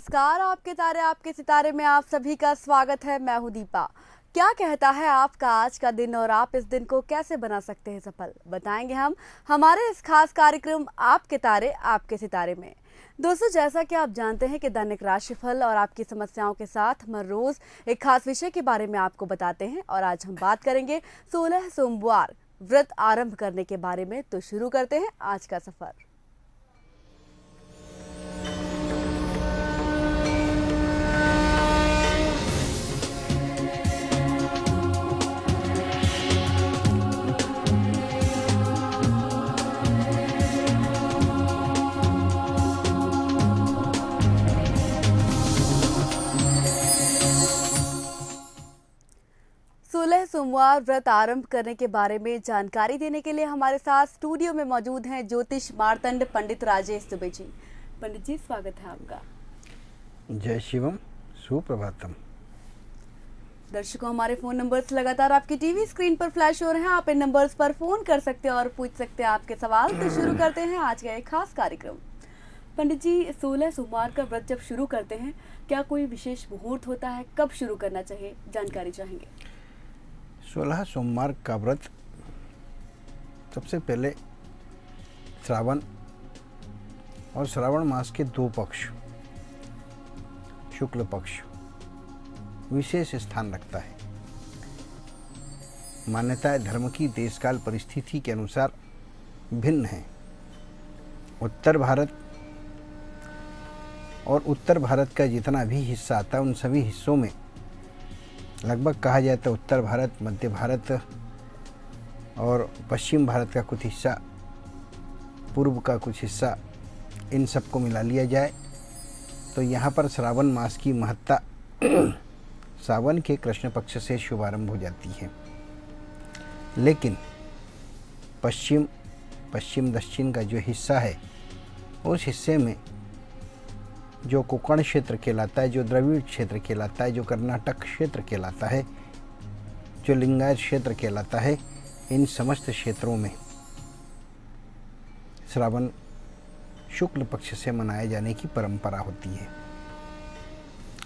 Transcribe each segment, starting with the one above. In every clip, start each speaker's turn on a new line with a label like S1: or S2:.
S1: नमस्कार, आपके तारे आपके सितारे में आप सभी का स्वागत है। मैं हूं दीपा। क्या कहता है आपका आज का दिन और आप इस दिन को कैसे बना सकते हैं सफल, बताएंगे हम हमारे इस खास कार्यक्रम आपके तारे आपके सितारे में। दोस्तों, जैसा कि आप जानते हैं कि दैनिक राशिफल और आपकी समस्याओं के साथ हम रोज एक खास विषय के बारे में आपको बताते हैं और आज हम बात करेंगे 16 सोमवार व्रत आरंभ करने के बारे में। तो शुरू करते हैं आज का सफर। सोमवार व्रत आरंभ करने के बारे में जानकारी देने के लिए हमारे साथ स्टूडियो में मौजूद हैं ज्योतिष मार्तंड पंडित राजेश दुबे जी। पंडित जी, स्वागत है आपका।
S2: जय शिवम, सुप्रभातम।
S1: दर्शकों, हमारे फोन नंबर्स लगातार आपकी टीवी स्क्रीन पर फ्लैश हो रहे हैं। आप इन नंबर्स पर फोन कर सकते हैं और पूछ सकते हैं आपके सवाल। तो शुरू करते हैं आज का एक खास कार्यक्रम। पंडित जी, 16 सोमवार का व्रत जब शुरू करते हैं, क्या कोई विशेष मुहूर्त होता है? कब शुरू करना चाहिए, जानकारी चाहेंगे।
S2: 16 सोमवार का व्रत सबसे पहले श्रावण और श्रावण मास के 2 पक्ष, शुक्ल पक्ष, विशेष स्थान रखता है। मान्यताएं धर्म की देशकाल परिस्थिति के अनुसार भिन्न हैं। उत्तर भारत का जितना भी हिस्सा आता है, उन सभी हिस्सों में लगभग कहा जाए तो उत्तर भारत, मध्य भारत और पश्चिम भारत का कुछ हिस्सा, पूर्व का कुछ हिस्सा, इन सबको मिला लिया जाए तो यहाँ पर श्रावण मास की महत्ता सावन के कृष्ण पक्ष से शुभारंभ हो जाती है। लेकिन पश्चिम दक्षिण का जो हिस्सा है, उस हिस्से में जो कोंकण क्षेत्र कहलाता है, जो द्रविड़ क्षेत्र कहलाता है, जो कर्नाटक क्षेत्र कहलाता है, जो लिंगायत क्षेत्र कहलाता है, इन समस्त क्षेत्रों में श्रावण शुक्ल पक्ष से मनाए जाने की परंपरा होती है।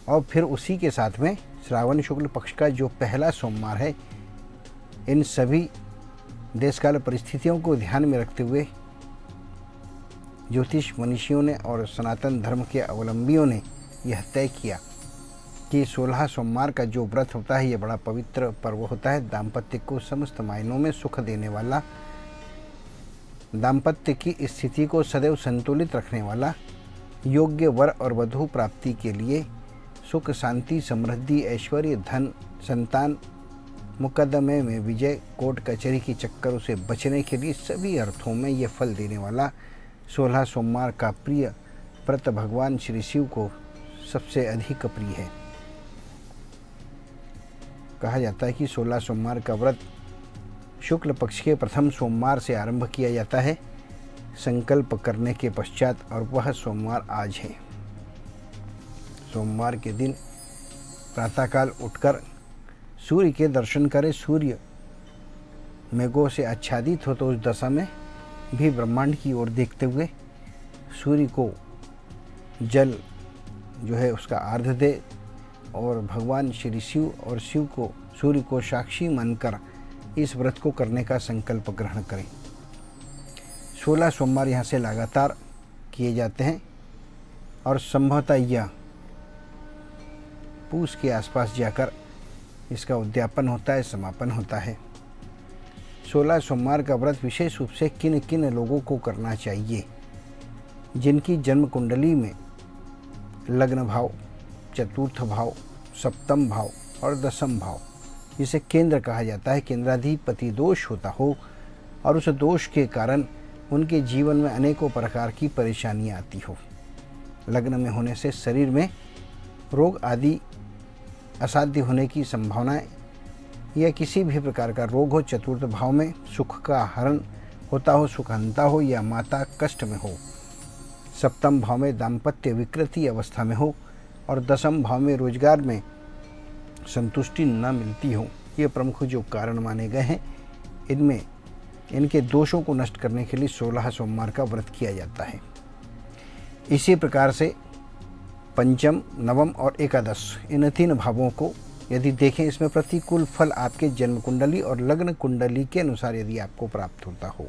S2: और फिर उसी के साथ में श्रावण शुक्ल पक्ष का जो पहला सोमवार है, इन सभी देशकाल परिस्थितियों को ध्यान में रखते हुए ज्योतिष मनीषियों ने और सनातन धर्म के अवलंबियों ने यह तय किया कि 16 सोमवार का जो व्रत होता है, ये बड़ा पवित्र पर्व होता है। दाम्पत्य को समस्त मायनों में सुख देने वाला, दाम्पत्य की स्थिति को सदैव संतुलित रखने वाला, योग्य वर और वधू प्राप्ति के लिए सुख, शांति, समृद्धि, ऐश्वर्य, धन, संतान, मुकदमे में विजय, कोर्ट कचहरी की चक्करों से बचने के लिए सभी अर्थों में ये फल देने वाला 16 सोमवार का प्रिय व्रत भगवान श्री शिव को सबसे अधिक प्रिय है। कहा जाता है कि 16 सोमवार का व्रत शुक्ल पक्ष के प्रथम सोमवार से आरंभ किया जाता है, संकल्प करने के पश्चात, और वह सोमवार आज है। सोमवार के दिन प्रातःकाल उठकर सूर्य के दर्शन करें। सूर्य मेघों से आच्छादित हो तो उस दशा में भी ब्रह्मांड की ओर देखते हुए सूर्य को जल जो है उसका अर्घ्य दे और भगवान श्री शिव और शिव को, सूर्य को साक्षी मानकर इस व्रत को करने का संकल्प ग्रहण करें। 16 सोमवार यहाँ से लगातार किए जाते हैं और संभवतः यह पूस के आसपास जाकर इसका उद्यापन होता है, समापन होता है। 16 सोमवार का व्रत विशेष रूप से किन किन लोगों को करना चाहिए? जिनकी जन्म कुंडली में लग्न भाव, चतुर्थ भाव, सप्तम भाव और दशम भाव, जिसे केंद्र कहा जाता है, केंद्राधिपति दोष होता हो और उस दोष के कारण उनके जीवन में अनेकों प्रकार की परेशानियां आती हो। लग्न में होने से शरीर में रोग आदि असाध्य होने की संभावनाएं, या किसी भी प्रकार का रोग हो। चतुर्थ भाव में सुख का हरण होता हो, सुखहंता हो, या माता कष्ट में हो। सप्तम भाव में दाम्पत्य विकृति अवस्था में हो और दशम भाव में रोजगार में संतुष्टि न मिलती हो। ये प्रमुख जो कारण माने गए हैं, इनमें इनके दोषों को नष्ट करने के लिए 16 सोमवार का व्रत किया जाता है। इसी प्रकार से पंचम, नवम और एकादश, इन 3 भावों को यदि देखें, इसमें प्रतिकूल फल आपके जन्म कुंडली और लग्न कुंडली के अनुसार यदि आपको प्राप्त होता हो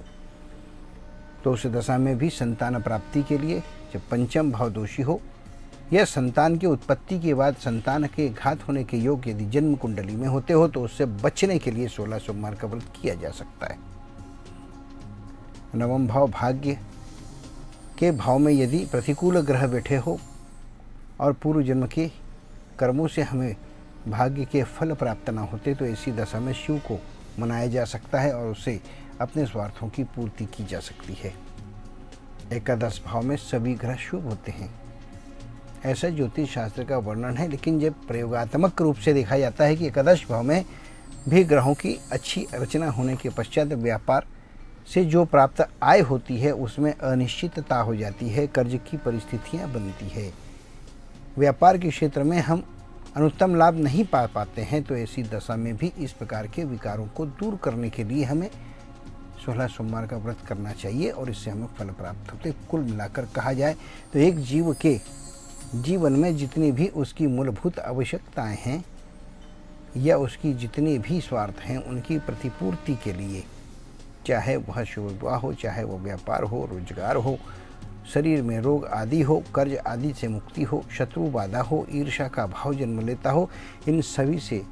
S2: तो उस दशा में भी संतान प्राप्ति के लिए जब पंचम भाव दोषी हो या संतान की उत्पत्ति के बाद संतान के घात होने के योग यदि जन्म कुंडली में होते हो तो उससे बचने के लिए 16 सोमवार का व्रत किया जा सकता है। नवम भाव भाग्य के भाव में यदि प्रतिकूल ग्रह बैठे हो और पूर्व जन्म के कर्मों से हमें भाग्य के फल प्राप्त न होते तो ऐसी दशा में शिव को मनाया जा सकता है और उससे अपने स्वार्थों की पूर्ति की जा सकती है। एकादश भाव में सभी ग्रह शुभ होते हैं, ऐसा ज्योतिष शास्त्र का वर्णन है, लेकिन जब प्रयोगात्मक रूप से देखा जाता है कि एकादश भाव में भी ग्रहों की अच्छी रचना होने के पश्चात व्यापार से जो प्राप्त आय होती है उसमें अनिश्चितता हो जाती है, कर्ज की परिस्थितियां बनती है, व्यापार के क्षेत्र में हम अनुत्तम लाभ नहीं पा पाते हैं, तो ऐसी दशा में भी इस प्रकार के विकारों को दूर करने के लिए हमें 16 सोमवार का व्रत करना चाहिए और इससे हमें फल प्राप्त होते। कुल मिलाकर कहा जाए तो एक जीव के जीवन में जितनी भी उसकी मूलभूत आवश्यकताएं हैं या उसकी जितने भी स्वार्थ हैं उनकी प्रतिपूर्ति के लिए, चाहे वह शुभ विवाह हो, चाहे वह व्यापार हो, रोजगार हो, शरीर में रोग आदि हो, कर्ज आदि से मुक्ति हो, शत्रु बाधा हो, ईर्ष्या का भाव जन्म लेता हो, इन सभी से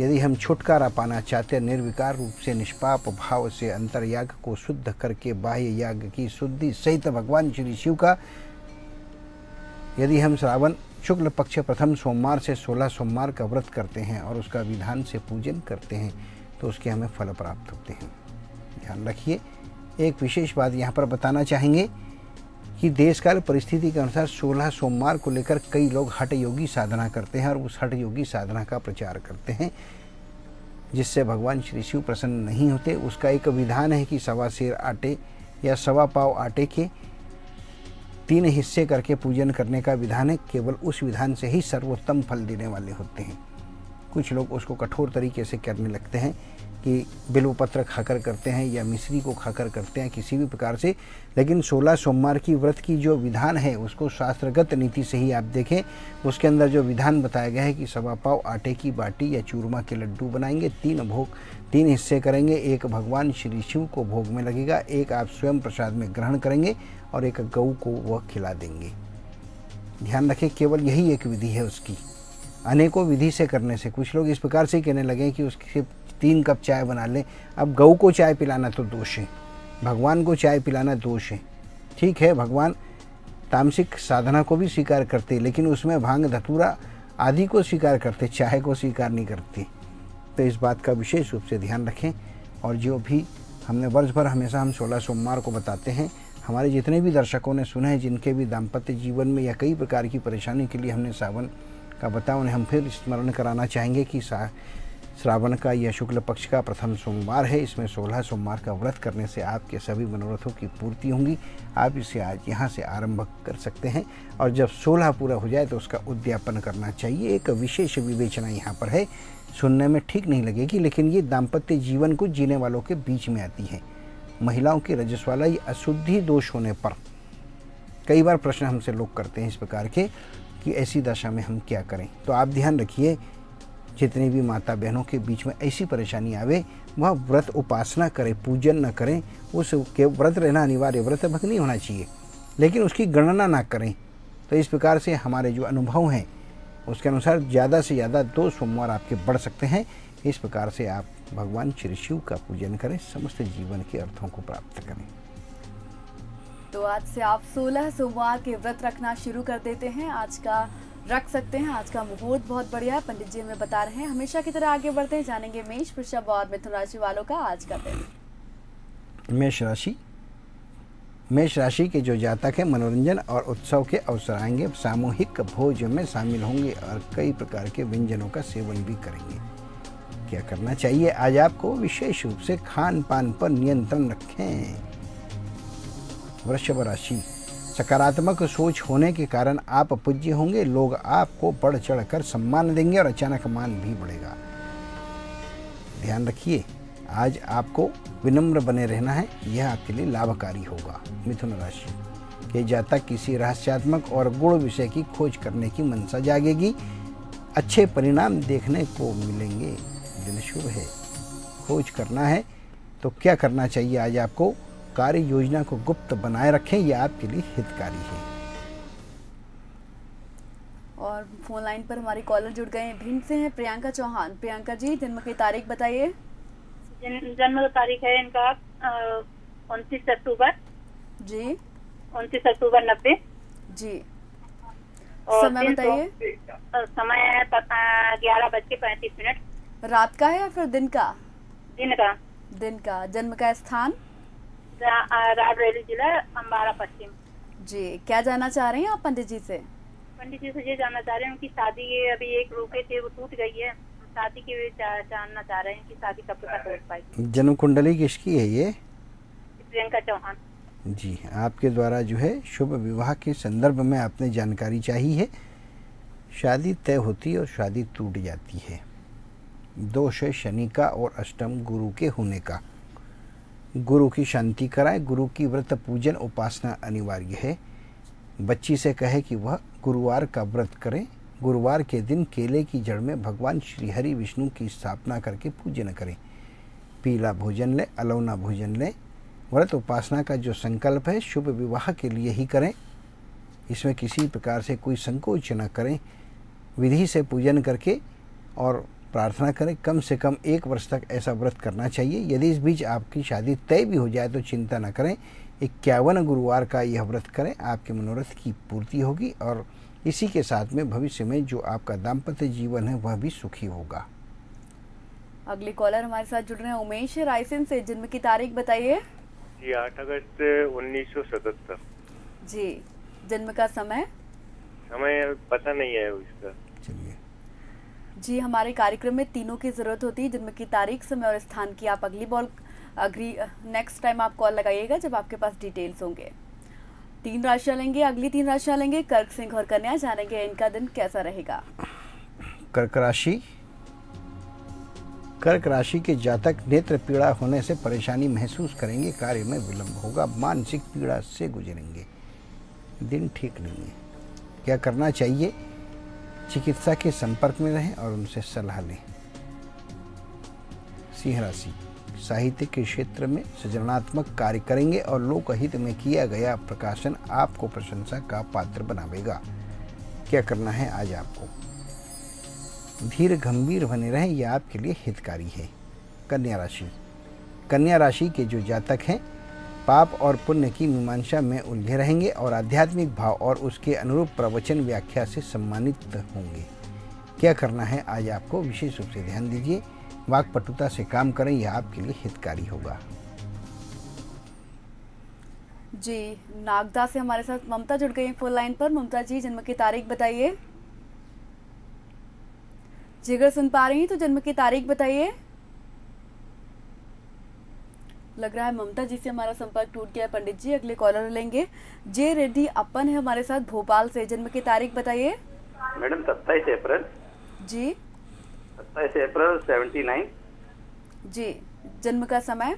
S2: यदि हम छुटकारा पाना चाहते हैं, निर्विकार रूप से निष्पाप भाव से अंतर्याग को शुद्ध करके बाह्य याग की शुद्धि सहित भगवान श्री शिव का यदि हम श्रावण शुक्ल पक्ष प्रथम सोमवार से 16 सोमवार का व्रत करते हैं और उसका विधान से पूजन करते हैं तो उसके हमें फल प्राप्त होते हैं। ध्यान रखिए, एक विशेष बात यहाँ पर बताना चाहेंगे कि देशकाल परिस्थिति के अनुसार 16 सोमवार को लेकर कई लोग हठ योगी साधना करते हैं और उस हठ योगी साधना का प्रचार करते हैं जिससे भगवान श्री शिव प्रसन्न नहीं होते। उसका एक विधान है कि 1.25 सेर आटे या 1.25 पाव आटे के 3 हिस्से करके पूजन करने का विधान है। केवल उस विधान से ही सर्वोत्तम फल देने वाले होते हैं। कुछ लोग उसको कठोर तरीके से करने लगते हैं कि बिल्व पत्र खाकर करते हैं या मिश्री को खाकर करते हैं, किसी भी प्रकार से, लेकिन 16 सोमवार की व्रत की जो विधान है उसको शास्त्रगत नीति से ही आप देखें। उसके अंदर जो विधान बताया गया है कि 1.25 पाव आटे की बाटी या चूरमा के लड्डू बनाएंगे, 3 हिस्से करेंगे, एक भगवान श्री शिव को भोग में लगेगा, एक आप स्वयं प्रसाद में ग्रहण करेंगे और एक गऊ को वह खिला देंगे। ध्यान रखें, केवल यही एक विधि है उसकी, अनेकों विधि से करने से कुछ लोग इस प्रकार से कहने लगे कि उसके 3 कप चाय बना लें। अब गऊ को चाय पिलाना तो दोष है, भगवान को चाय पिलाना दोष है। ठीक है, भगवान तामसिक साधना को भी स्वीकार करते, लेकिन उसमें भांग धतूरा आदि को स्वीकार करते, चाय को स्वीकार नहीं करते। तो इस बात का विशेष रूप से ध्यान रखें। और जो भी हमने वर्ष भर हमेशा हम 16 सोमवार को बताते हैं, हमारे जितने भी दर्शकों ने सुना है जिनके भी दाम्पत्य जीवन में या कई प्रकार की परेशानी के लिए हमने सावन का बताया, उन्हें हम फिर स्मरण कराना चाहेंगे कि श्रावण का यह शुक्ल पक्ष का प्रथम सोमवार है। इसमें 16 सोमवार का व्रत करने से आपके सभी मनोरथों की पूर्ति होंगी। आप इसे आज यहाँ से आरंभ कर सकते हैं और जब 16 पूरा हो जाए तो उसका उद्यापन करना चाहिए। एक विशेष विवेचना यहाँ पर है, सुनने में ठीक नहीं लगेगी, लेकिन ये दाम्पत्य जीवन को जीने वालों के बीच में आती है। महिलाओं के रजस्वाला या अशुद्धि दोष होने पर कई बार प्रश्न हमसे लोग करते हैं इस प्रकार के कि ऐसी दशा में हम क्या करें। तो आप ध्यान रखिए, जितनी भी माता बहनों के बीच में ऐसी परेशानी आवे वह व्रत उपासना करें, पूजन न करें। उसके व्रत रहना अनिवार्य, व्रत भक्त नहीं होना चाहिए, लेकिन उसकी गणना ना करें। तो इस प्रकार से हमारे जो अनुभव हैं उसके अनुसार ज़्यादा से ज़्यादा 2 सोमवार आपके बढ़ सकते हैं। इस प्रकार से आप भगवान श्री शिव का पूजन करें, समस्त जीवन के अर्थों को प्राप्त करें।
S1: तो आज से आप 16 सोमवार के व्रत रखना शुरू कर देते हैं। आज का रख सकते हैं। आज का मुहूर्त बहुत बढ़िया है, पंडित जी हमें बता रहे हैं। हमेशा की तरह आगे बढ़ते हैं, जानेंगे मेष, वृषभ और मिथुन राशि वालों का आज का दिन।
S2: मेष राशि के जो जातक हैं मनोरंजन और उत्सव के अवसर आएंगे, सामूहिक भोज में शामिल होंगे और कई प्रकार के व्यंजनों का सेवन भी करेंगे। क्या करना चाहिए आज आपको? विशेष रूप से खान पान पर नियंत्रण रखें। वृषभ राशि, सकारात्मक सोच होने के कारण आप पूज्य होंगे, लोग आपको बढ़ चढ़ कर सम्मान देंगे और अचानक मान भी बढ़ेगा। ध्यान रखिए, आज आपको विनम्र बने रहना है, यह आपके लिए लाभकारी होगा। मिथुन राशि, कि जातक किसी रहस्यात्मक और गूढ़ विषय की खोज करने की मनसा जागेगी। अच्छे परिणाम देखने को मिलेंगे। दिन शुभ है। खोज करना है तो क्या करना चाहिए आज आपको? कार्य योजना को गुप्त बनाए रखें, यह आपके लिए हितकारी है।
S1: और फोन लाइन पर हमारी कॉलर जुड़ गए हैं, भिंड से हैं प्रियंका चौहान। प्रियंका जी, जन्म की तारीख बताइए।
S3: जन्म तारीख है इनका 29 अक्टूबर
S1: जी।
S3: 29 अक्टूबर 90
S1: जी।
S3: और
S1: समय बताइए।
S3: समय है 11:35।
S1: रात का है या फिर दिन का?
S3: दिन का।
S1: दिन का। जन्म का स्थान?
S3: रायबरेली जिला, अम्बारा पश्चिम।
S1: जी। क्या जानना चाह रहे हैं आप पंडित जी से?
S3: पंडित जी से ये जानना चाह रहे हैं उनकी शादी अभी एक रुके थे वो टूट गई है, शादी की जानना चाह रहे हैं कि शादी कब तक हो पाएगी।
S2: जन्म कुंडली किसकी है ये?
S3: प्रियंका चौहान
S2: जी। आपके द्वारा जो है शुभ विवाह के संदर्भ में आपने जानकारी चाहिए है। शादी तय होती है और शादी टूट जाती है। दोष है शनि का और अष्टम गुरु के होने का। गुरु की शांति कराएं। गुरु की व्रत पूजन उपासना अनिवार्य है। बच्ची से कहे कि वह गुरुवार का व्रत करें। गुरुवार के दिन केले की जड़ में भगवान श्री हरि विष्णु की स्थापना करके पूजन करें। पीला भोजन लें, अलौना भोजन लें। व्रत उपासना का जो संकल्प है शुभ विवाह के लिए ही करें। इसमें किसी प्रकार से कोई संकोच न करें। विधि से पूजन करके और प्रार्थना करें। कम से कम 1 वर्ष तक ऐसा व्रत करना चाहिए। यदि इस बीच आपकी शादी तय भी हो जाए तो चिंता न करें। 51 गुरुवार का यह व्रत करें, आपके मनोरथ की पूर्ति होगी और इसी के साथ में भविष्य में जो आपका दाम्पत्य जीवन है वह भी सुखी होगा।
S1: अगली कॉलर हमारे साथ जुड़ रहे हैं उमेश रायसेन से। जन्म की तारीख बताइए।
S4: जी 8 अगस्त 1977।
S1: जी। जन्म का समय?
S4: समय पता नहीं है उसका।
S2: चलिए।
S1: जी, हमारे कार्यक्रम में तीनों की जरूरत होती है, जन्म की तारीख, समय और स्थान की। आप नेक्स्ट टाइम आप कॉल लगाइएगा जब आपके पास डिटेल्स होंगे। 3 राशियां लेंगे। अगली 3 राशियां लेंगे कर्क, सिंह और कन्या। जानेंगे इनका दिन कैसा रहेगा।
S2: कर्क राशि। कर्क राशि के जातक नेत्र पीड़ा होने से परेशानी महसूस करेंगे। कार्य में विलंब होगा। मानसिक पीड़ा से गुजरेंगे। दिन ठीक नहीं है। क्या करना चाहिए? चिकित्सा के संपर्क में रहें और उनसे सलाह लें। सिंह राशि। साहित्य के क्षेत्र में सृजनात्मक कार्य करेंगे और लोकहित में किया गया प्रकाशन आपको प्रशंसा का पात्र बनावेगा। क्या करना है आज आपको? धीर गंभीर बने रहें, यह आपके लिए हितकारी है। कन्या राशि। कन्या राशि के जो जातक हैं पाप और पुण्य की मीमांसा में उलझे रहेंगे और आध्यात्मिक भाव और उसके अनुरूप प्रवचन व्याख्या से सम्मानित होंगे। क्या करना है आज आपको? विशेष रूप से ध्यान दीजिए। वाक्पटुता से काम करें, यह आपके लिए हितकारी होगा।
S1: जी। नागदा से हमारे साथ ममता जुड़ गई फोन लाइन पर। ममता जी, जन्म की तारीख बताइए। जी, अगर सुन पा रही हैं तो जन्म की तारीख बताइए। लग रहा है ममता जी से हमारा संपर्क टूट गया। पंडित जी, अगले कॉलर लेंगे। जे रेड्डी अपन है हमारे साथ भोपाल से। जन्म की तारीख बताइए।
S5: मैडम 27 अप्रैल।
S1: जी।
S5: 27 अप्रैल 79।
S1: जी। जन्म का समय?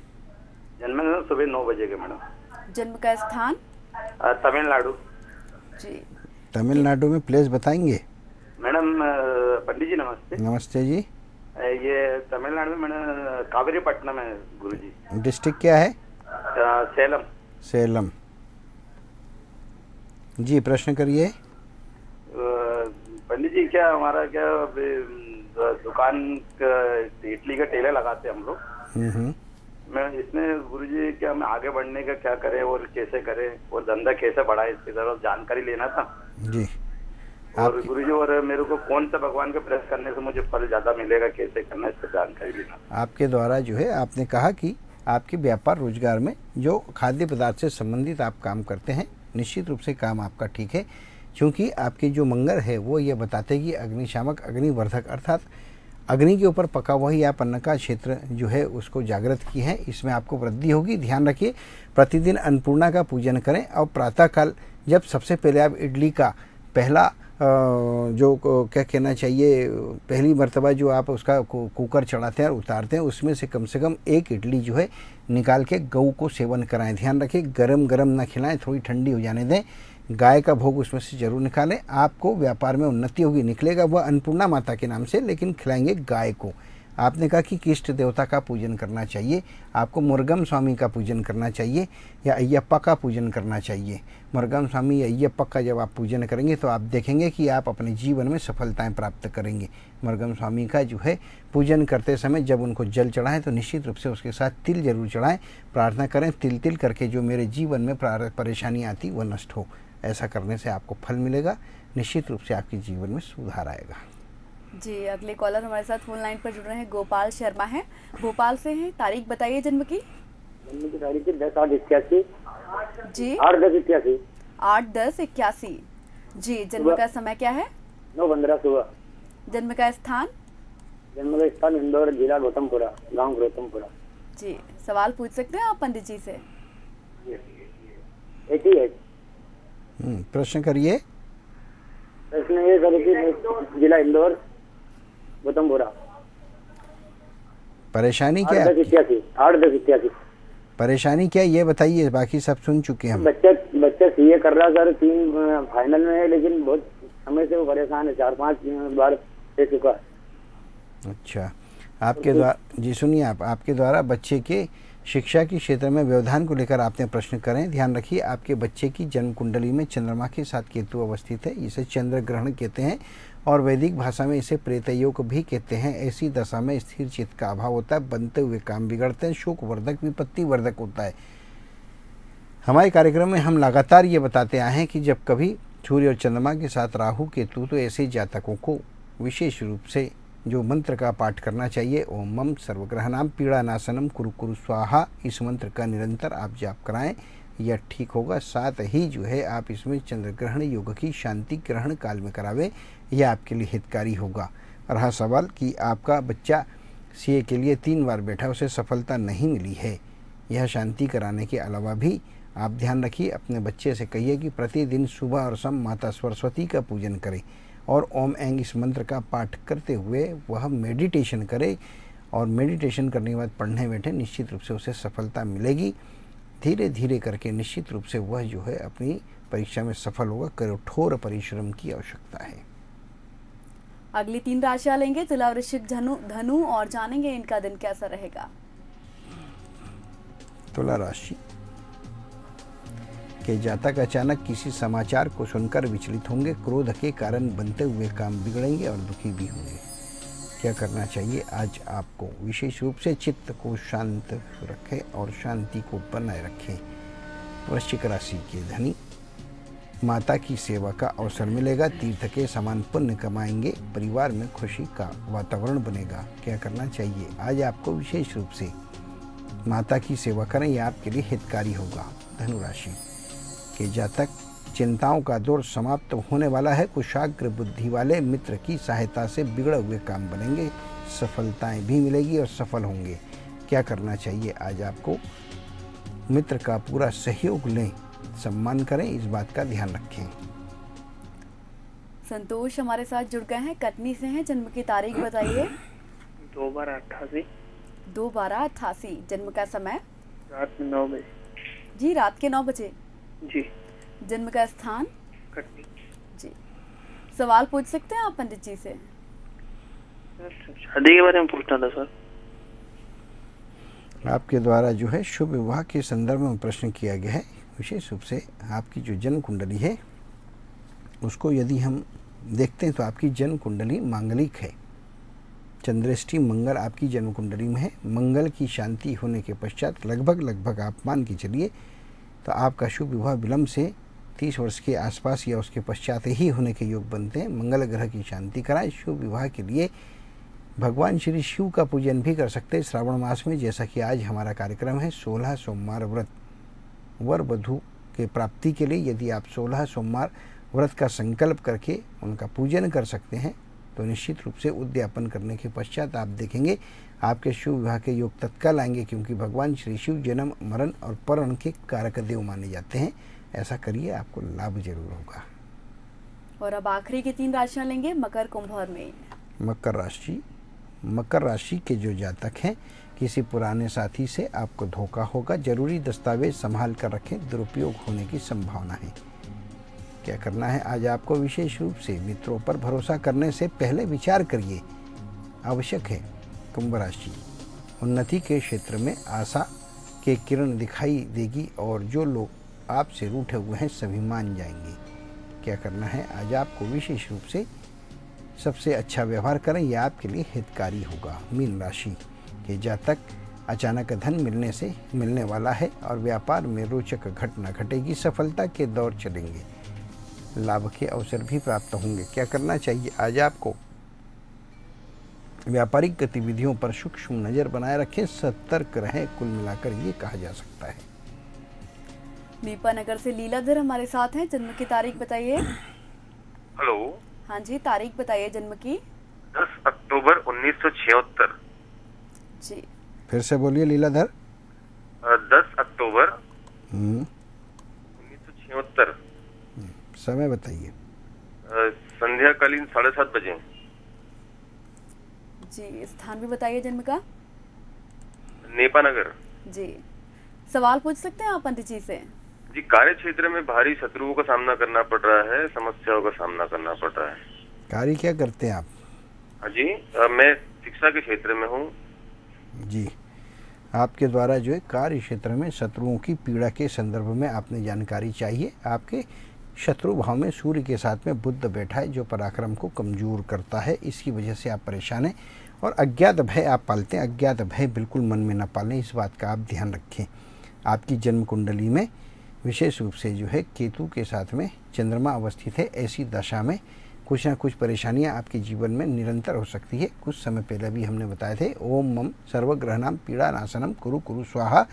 S5: जन्म सुबह 9 बजे के मैडम।
S1: जन्म का स्थान?
S5: तमिलनाडु।
S1: जी।
S2: तमिलनाडु में प्लेस बताएंगे?
S5: मैडम पंडित जी नमस्ते।
S2: नमस्ते जी।
S5: ये तमिलनाडु में मैंने कावेरीपट्टनम है गुरुजी।
S2: डिस्ट्रिक्ट क्या है?
S5: सेलम।
S2: सेलम। जी, प्रश्न करिए।
S5: पंडित जी, क्या हमारा दुकान इडली का ठेला लगाते हैं हम लोग। मैं इसमें गुरुजी क्या हमें आगे बढ़ने का क्या करें और कैसे करें और धंधा कैसे बढ़ाए, इसकी तरफ जानकारी लेना था
S2: जी।
S5: और गुरुजी, और मेरे को कौन सा भगवान के प्रेस करने से मुझे फल ज्यादा मिलेगा, कैसे करना है, इसकी जानकारी लेना।
S2: आपके द्वारा जो है आपने कहा कि आपके व्यापार रोजगार में जो खाद्य पदार्थ से संबंधित आप काम करते हैं, निश्चित रूप से काम आपका ठीक है, क्योंकि आपके जो मंगल है वो ये बताते हैं कि अग्निशामक अग्निवर्धक अर्थात अग्नि के ऊपर पका हुआ ही आप अन्न का क्षेत्र जो है उसको जागृत की है। इसमें आपको वृद्धि होगी। ध्यान रखिए, प्रतिदिन अन्नपूर्णा का पूजन करें और प्रातःकाल जब सबसे पहले आप इडली का पहला क्या कहना चाहिए, पहली मर्तबा जो आप उसका कुकर चढ़ाते हैं और उतारते हैं उसमें से कम 1 इडली जो है निकाल के गऊ को सेवन कराएं। ध्यान रखें गरम गरम ना खिलाएं, थोड़ी ठंडी हो जाने दें। गाय का भोग उसमें से जरूर निकालें, आपको व्यापार में उन्नति होगी। निकलेगा वह अन्नपूर्णा माता के नाम से, लेकिन खिलाएंगे गाय को। आपने कहा कि इष्ट देवता का पूजन करना चाहिए, आपको मुरगम स्वामी का पूजन करना चाहिए या अय्यप्पा का पूजन करना चाहिए। मुरगम स्वामी या अय्यप्पा का जब आप पूजन करेंगे तो आप देखेंगे कि आप अपने जीवन में सफलताएं प्राप्त करेंगे। मुरगम स्वामी का जो है पूजन करते समय जब उनको जल चढ़ाएं तो निश्चित रूप से उसके साथ तिल जरूर चढ़ाएं। प्रार्थना करें तिल तिल करके जो मेरे जीवन में परेशानी आती वह नष्ट हो। ऐसा करने से आपको फल मिलेगा, निश्चित रूप से आपके जीवन में सुधार आएगा।
S1: जी, अगले कॉलर हमारे साथ फोन लाइन पर जुड़ रहे हैं। गोपाल शर्मा हैं, भोपाल से हैं। तारीख बताइए जन्म की।
S6: जन्म की तारीख 10/8/81।
S1: जी
S6: 8/10/81।
S1: 8/10/81। जी, जन्म का समय क्या है?
S6: 9:15 सुबह।
S1: जन्म का स्थान?
S6: जन्म का स्थान इंदौर, जिला गौतमपुरा, गांव गौतमपुरा।
S1: जी, सवाल पूछ सकते हैं आप पंडित जी से।
S6: एक ही है
S2: प्रश्न करिए।
S6: प्रश्न ये सर कि जिला इंदौर, गौतमपुरा।
S2: परेशानी क्या है?
S6: 8/10/81।
S2: परेशानी क्या है ये बताइए, बाकी सब सुन चुके हैं हम।
S6: बच्चा सीए कर रहा सर, 3 फाइनल में है, लेकिन बहुत समय से वो परेशान है, 4-5 बार दे चुका है।
S2: अच्छा, आपके द्वारा जी सुनिए, आपके द्वारा बच्चे के शिक्षा के क्षेत्र में व्यवधान को लेकर आपने प्रश्न करें। ध्यान रखिए आपके बच्चे की जन्म कुंडली में चंद्रमा के साथ केतु अवस्थित है, इसे चंद्र ग्रहण कहते हैं और वैदिक भाषा में इसे प्रेतयोग भी कहते हैं। ऐसी दशा में स्थिर चित्त का अभाव होता है, बनते हुए काम बिगड़ते हैं, शोक वर्धक विपत्ति वर्धक होता है। हमारे कार्यक्रम में हम लगातार ये बताते आए हैं कि जब कभी सूर्य और चंद्रमा के साथ राहु केतु, तो ऐसे जातकों को विशेष रूप से जो मंत्र का पाठ करना चाहिए, ओम मम सर्वग्रहणाम पीड़ा नाशनम कुरु कुरु स्वाहा, इस मंत्र का निरंतर आप जाप कराएं, यह ठीक होगा। साथ ही जो है आप इसमें चंद्र ग्रहण योग की शांति ग्रहण काल में करावे, यह आपके लिए हितकारी होगा। रहा सवाल कि आपका बच्चा सीए के लिए 3 बार बैठा, उसे सफलता नहीं मिली है, यह शांति कराने के अलावा भी आप ध्यान रखिए, अपने बच्चे से कहिए कि प्रतिदिन सुबह और शाम माता सरस्वती का पूजन करें और ओम ऐंग इस मंत्र का पाठ करते हुए वह मेडिटेशन करे और मेडिटेशन करने के बाद पढ़ने बैठे, निश्चित रूप से उसे सफलता मिलेगी। धीरे धीरे करके निश्चित रूप से वह जो है अपनी परीक्षा में सफल होगा। कठोर परिश्रम की आवश्यकता है।
S1: अगली 3 राशियां लेंगे, तुला, वृश्चिक, धनु और जानेंगे इनका दिन कैसा रहेगा।
S2: तुला राशि के जातक अचानक किसी समाचार को सुनकर विचलित होंगे, क्रोध के कारण बनते हुए काम बिगड़ेंगे और दुखी भी होंगे। क्या करना चाहिए? आज आपको विशेष रूप से चित्त को शांत रखें और शांति को बनाए रखें। वृश्चिक राशि के धनी माता की सेवा का अवसर मिलेगा, तीर्थ के समान पुण्य कमाएंगे, परिवार में खुशी का वातावरण बनेगा। क्या करना चाहिए? आज आपको विशेष रूप से माता की सेवा करें, यह आपके लिए हितकारी होगा। धनु राशि के जातक चिंताओं का दौर समाप्त होने वाला है, कुशाग्र बुद्धि वाले मित्र की सहायता से बिगड़े हुए काम बनेंगे, सफलताएं भी मिलेगी और सफल होंगे। क्या करना चाहिए? आज आपको मित्र का पूरा सहयोग लें, सम्मान करें, इस बात का ध्यान रखें।
S1: संतोष हमारे साथ जुड़ गए हैं, कटनी से हैं। जन्म की तारीख बताइए।
S6: 2/12/88।
S1: 2/12/88। जन्म का समय?
S6: रात में 9 बजे।
S1: जी, रात के 9 बजे।
S6: जी।
S1: जन्म का स्थान?
S6: कटनी।
S1: जी, सवाल पूछ सकते हैं आप पंडित जी से।
S6: शादी के बारे में पूछना था सर।
S2: आपके द्वारा जो है शुभ विवाह के संदर्भ में प्रश्न किया गया है। विशेष रूप से आपकी जो जन्म कुंडली है उसको यदि हम देखते हैं तो आपकी जन्म कुंडली मांगलिक है। चंद्रष्टि मंगल आपकी जन्म कुंडली में है। मंगल की शांति होने के पश्चात लगभग आप मान के चलिए तो आपका शुभ विवाह विलंब से 30 वर्ष के आसपास या उसके पश्चात ही होने के योग बनते हैं। मंगल ग्रह की शांति कराएं। शुभ विवाह के लिए भगवान श्री शिव का पूजन भी कर सकते हैं श्रावण मास में, जैसा कि आज हमारा कार्यक्रम है 16 सोमवार व्रत वर वधू के प्राप्ति के लिए। यदि आप 16 सोमवार व्रत का संकल्प करके उनका पूजन कर सकते हैं तो निश्चित रूप से उद्यापन करने के पश्चात आप देखेंगे आपके शुभ विवाह के योग तत्काल आएंगे, क्योंकि भगवान श्री शिव जन्म मरण और परण के कारक देव माने जाते हैं। ऐसा करिए, आपको लाभ जरूर होगा।
S1: और अब आखिरी की 3 राशियां लेंगे, मकर, कुंभ और मीन।
S2: मकर राशि के जो जातक हैं, किसी पुराने साथी से आपको धोखा होगा। जरूरी दस्तावेज संभाल कर रखें, दुरुपयोग होने की संभावना है। क्या करना है आज आपको? विशेष रूप से मित्रों पर भरोसा करने से पहले विचार करिए, आवश्यक है। कुंभ राशि, उन्नति के क्षेत्र में आशा के किरण दिखाई देगी और जो लोग आपसे रूठे हुए हैं सभी मान जाएंगे। क्या करना है आज आपको? विशेष रूप से सबसे अच्छा व्यवहार करें, यह आपके लिए हितकारी होगा। मीन राशि के जातक, अचानक धन मिलने वाला है और व्यापार में रोचक घटना घटेगी। सफलता के दौर चलेंगे, लाभ के अवसर भी प्राप्त होंगे। क्या करना चाहिए आज आपको? व्यापारिक गतिविधियों पर सूक्ष्म नजर बनाए रखें, सतर्क रहें। कुल मिलाकर ये कहा जा सकता है।
S1: दीपानगर से लीलाधर हमारे साथ हैं, जन्म की तारीख बताइए।
S4: हेलो।
S1: हाँ जी, तारीख बताइए जन्म की।
S4: 10 अक्टूबर 1976।
S1: जी,
S2: फिर से बोलिए लीलाधर।
S4: 10 अक्टूबर 1976।
S2: समय बताइए।
S4: संध्याकालीन 7:30 बजे।
S1: जी, स्थान भी बताइए जन्म का।
S4: नेपानगर।
S1: जी, सवाल पूछ सकते हैं आप पंडित जी से?
S4: जी, कार्य क्षेत्र में भारी शत्रुओं का सामना करना पड़ रहा है, समस्याओं का सामना करना पड़ रहा है।
S2: कार्य क्या करते हैं आप?
S4: हाँ जी, मैं शिक्षा के क्षेत्र में हूँ।
S2: जी, आपके द्वारा जो है कार्य क्षेत्र में शत्रुओं की पीड़ा के संदर्भ में आपने जानकारी चाहिए। आपके शत्रु भाव में सूर्य के साथ में बुध बैठा है, जो पराक्रम को कमजोर करता है। इसकी वजह से आप परेशान हैं और अज्ञात भय आप पालते हैं। अज्ञात भय बिल्कुल मन में न पालें, इस बात का आप ध्यान रखें। आपकी जन्म कुंडली में विशेष रूप से जो है केतु के साथ में चंद्रमा अवस्थित है। ऐसी दशा में कुछ ना कुछ परेशानियां आपके जीवन में निरंतर हो सकती है। कुछ समय पहले भी हमने बताए थे, ओम मम सर्वग्रहणाम पीड़ा नाशनम कुरु कुरु स्वाहा।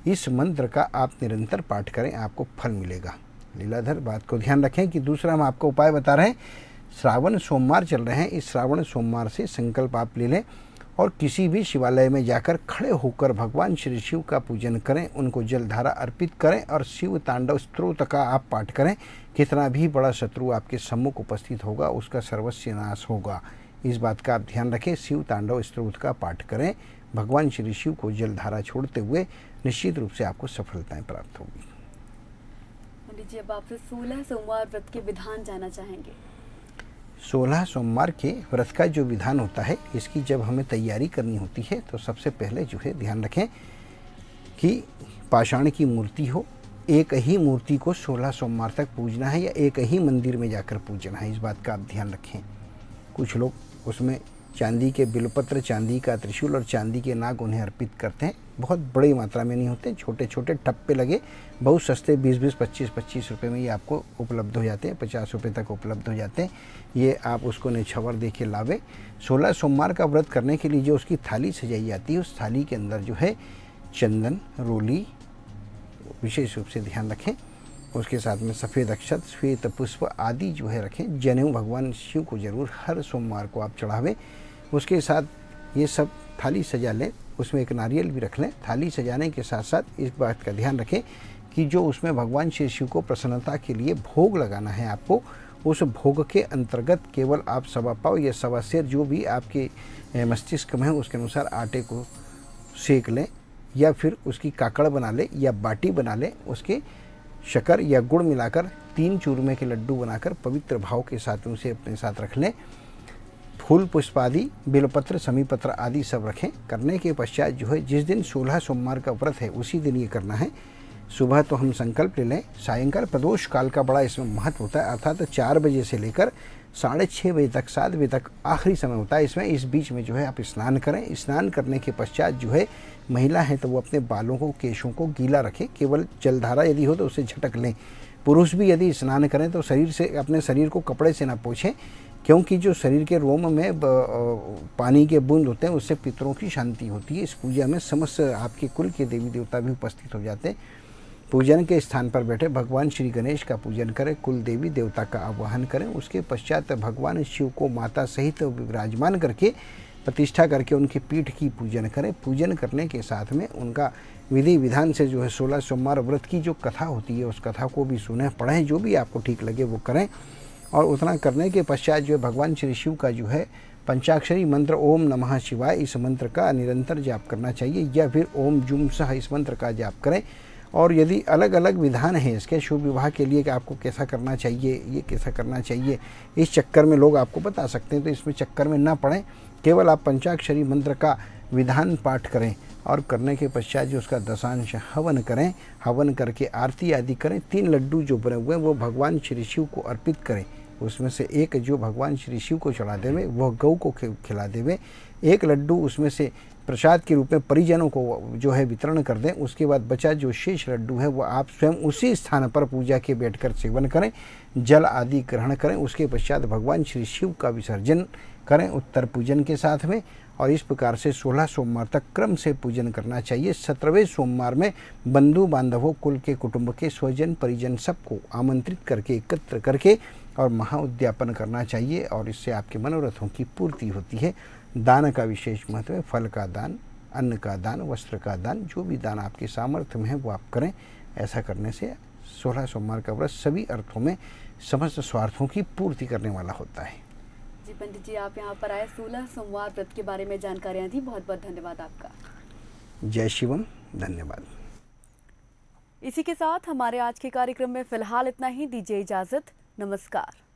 S2: इस मंत्र का आप निरंतर पाठ करें, आपको फल मिलेगा। लीलाधर, बात को ध्यान रखें कि दूसरा हम आपको उपाय बता रहे हैं। श्रावण सोमवार चल रहे हैं, इस श्रावण सोमवार से संकल्प आप ले लें और किसी भी शिवालय में जाकर खड़े होकर भगवान श्री शिव का पूजन करें, उनको जलधारा अर्पित करें और शिव तांडव स्तोत्र का आप पाठ करें। कितना भी बड़ा शत्रु आपके सम्मुख उपस्थित होगा, उसका सर्वस्व नाश होगा। इस बात का आप ध्यान रखें। शिव तांडव स्तोत्र का पाठ करें, भगवान श्री शिव को जलधारा छोड़ते हुए निश्चित रूप से आपको सफलताएं प्राप्त होगी।
S1: पंडित जी, अब आपसे 16 सोमवार व्रत के विधान जानना चाहेंगे।
S2: 16 सोमवार के व्रत का जो विधान होता है, इसकी जब हमें तैयारी करनी होती है तो सबसे पहले जो है ध्यान रखें कि पाषाण की मूर्ति हो। एक ही मूर्ति को 16 सोमवार तक पूजना है या एक ही मंदिर में जाकर पूजना है, इस बात का आप ध्यान रखें। कुछ लोग उसमें चांदी के बिलपत्र, चांदी का त्रिशूल और चांदी के नाग उन्हें अर्पित करते हैं। बहुत बड़ी मात्रा में नहीं होते, छोटे छोटे टप्पे लगे, बहुत सस्ते 20-20, 25-25 रुपये में ये आपको उपलब्ध हो जाते हैं। 50 रुपये तक उपलब्ध हो जाते हैं। ये आप उसको निछावर दे के लावे। 16 सोमवार का व्रत करने के लिए जो उसकी थाली सजाई जाती है, उस थाली के अंदर जो है चंदन, रोली, विशेष रूप से ध्यान रखें। उसके साथ में सफ़ेद अक्षत, श्वेत पुष्प आदि जो है रखें। जनेऊ भगवान शिव को जरूर हर सोमवार को आप चढ़ावें। उसके साथ ये सब थाली सजा लें, उसमें एक नारियल भी रख लें। थाली सजाने के साथ साथ इस बात का ध्यान रखें कि जो उसमें भगवान श्री शिव को प्रसन्नता के लिए भोग लगाना है आपको, उस भोग के अंतर्गत केवल आप सवा पाव या सवा सेर जो भी आपके मस्तिष्क में है उसके अनुसार आटे को सेक लें या फिर उसकी काकड़ बना लें या बाटी बना लें। उसके शक्कर या गुड़ मिलाकर 3 चूरमे के लड्डू बनाकर पवित्र भाव के साथ उसे अपने साथ रख लें। फूल पुष्प आदि, बेलपत्र, समीपत्र आदि सब रखें। करने के पश्चात जो है जिस दिन 16 सोमवार का व्रत है उसी दिन ये करना है। सुबह तो हम संकल्प ले लें, सायंकाल प्रदोष काल का बड़ा इसमें महत्व होता है, अर्थात 4 बजे से लेकर 6:30 बजे तक, 7 बजे तक आखिरी समय होता है इसमें। इस बीच में जो है आप स्नान करें। स्नान करने के पश्चात जो है महिला है तो वो अपने बालों को, केशों को गीला रखें। केवल जलधारा यदि हो तो उसे झटक लें। पुरुष भी यदि स्नान करें तो शरीर से, अपने शरीर को कपड़े से ना पोंछें, क्योंकि जो शरीर के रोम में पानी के बूंद होते हैं उससे पितरों की शांति होती है। इस पूजा में समस्त आपके कुल के देवी देवता भी उपस्थित हो जाते हैं। पूजन के स्थान पर बैठे भगवान श्री गणेश का पूजन करें, कुल देवी देवता का आवाहन करें। उसके पश्चात भगवान शिव को माता सहित विराजमान करके प्रतिष्ठा करके उनकी पीठ की पूजन करें। पूजन करने के साथ में उनका विधि विधान से जो है 16 सोमवार व्रत की जो कथा होती है उस कथा को भी सुने, पढ़ें, जो भी आपको ठीक लगे वो करें। और उतना करने के पश्चात जो है भगवान श्री शिव का जो है पंचाक्षरी मंत्र ओम नमः शिवाय इस मंत्र का निरंतर जाप करना चाहिए, या फिर ओम जुम सह इस मंत्र का जाप करें। और यदि अलग अलग विधान है इसके शुभ विवाह के लिए कि आपको कैसा करना चाहिए, ये कैसा करना चाहिए, इस चक्कर में लोग आपको बता सकते हैं, तो इसमें चक्कर में ना पड़ें। केवल आप पंचाक्षरी मंत्र का विधान पाठ करें और करने के पश्चात जो उसका दशांश हवन करें, हवन करके आरती आदि करें। 3 लड्डू जो बने हुए हैं वो भगवान श्री शिव को अर्पित करें। उसमें से एक जो भगवान श्री शिव को चढ़ा देवे वह गौ को खिला देवे, 1 लड्डू उसमें से प्रसाद के रूप में परिजनों को जो है वितरण कर दें। उसके बाद बचा जो शेष लड्डू है वो आप स्वयं उसी स्थान पर पूजा के बैठकर सेवन करें, जल आदि ग्रहण करें। उसके पश्चात भगवान श्री शिव का विसर्जन करें उत्तर पूजन के साथ में। और इस प्रकार से 16 सोमवार तक क्रम से पूजन करना चाहिए। 17वें सोमवार में बंधु बांधवों, कुल के, कुटुंब के, स्वजन परिजन सबको आमंत्रित करके, एकत्र करके और महाउद्यापन करना चाहिए, और इससे आपके मनोरथों की पूर्ति होती है। दान का विशेष महत्व है। फल का दान, अन्न का दान, वस्त्र का दान, जो भी दान आपके सामर्थ्य में है वो आप करें। ऐसा करने से 16 सोमवार का व्रत सभी अर्थों में समस्त स्वार्थों की पूर्ति करने वाला होता है।
S1: जी पंडित जी, आप यहाँ पर आए 16 सोमवार व्रत के बारे में जानकारियाँ दी, बहुत बहुत धन्यवाद आपका।
S2: जय शिवम, धन्यवाद।
S1: इसी के साथ हमारे आज के कार्यक्रम में फिलहाल इतना ही। दीजिए इजाजत, नमस्कार।